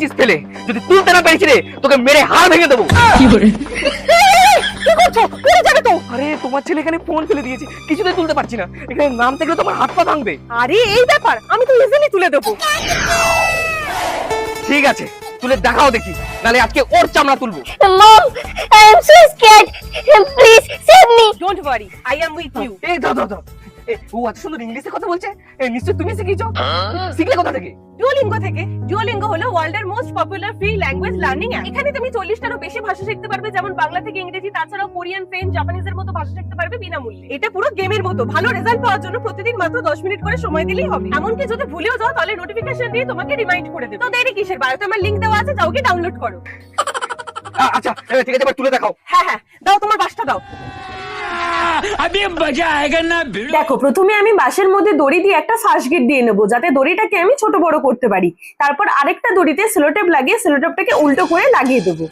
দিয়েছিস ফেলে, যদি তুলতে না পেরেছি রে তোকে মেরে হাড় ভেঙে দেবো। কি করছো? পড়ে যাবে তো। আরে তোমার ছেলে এখানে ফোন ফেলে দিয়েছে, কিছুতেই তুলতে পারছি না, এখানে নাম থেকে তোমার হাত পা ভাঙবে। আরে এই ব্যাপার, আমি তো ইজিলি তুলে দেবো। ঠিক আছে তুলে দেখাও দেখি, নালে আজকে ওর চামড়া তুলবো। Mom, I am so scared. Please save me. Don't worry, I am with you. এই দাও দাও দাও, ও এত সুন্দর ইংলিশে কথা বলছে, নিশ্চয় তুমি শিখিয়েছো। শিখলে কোথা থেকে? ডুওলিঙ্গো থেকে। ডুওলিঙ্গো হলো ওয়ার্ল্ডের most popular free language learning app. এখানে তুমি 40টারও বেশি ভাষা শিখতে পারবে, যেমন বাংলা থেকে ইংরেজি, তাছাড়াও কোরিয়ান, ফ্রেঞ্চ, জাপানিজের মতো ভাষা শিখতে পারবে বিনামূল্যে। এটা পুরো গেমের মতো। ভালো রেজাল্ট পাওয়ার জন্য প্রতিদিন মাত্র 10 মিনিট করে সময় দিলেই হবে। এমনকি যদি ভুলেও যাও তাহলে নোটিফিকেশন দিয়ে তোমাকে রিমাইন্ড করে দেবে। তো দেরি কিসের? বায়োতে আমার লিংক দেওয়া আছে, যাও গিয়ে ডাউনলোড করো। আচ্ছা ঠিক আছে, এবার তুলে দেখাও। হ্যাঁ হ্যাঁ, দাও তোমার বাসটা দাও। দেখো, প্রথমে আমি বাঁশের মধ্যে দড়ি দিয়ে একটা ফার্স্ট গেট দিয়ে নেবো, যাতে দড়িটাকে আমি ছোট বড় করতে পারি। তারপর আরেকটা দড়িতে সেলোটেপ লাগিয়ে সেলোটেপটাকে উল্টো করে লাগিয়ে দেবো।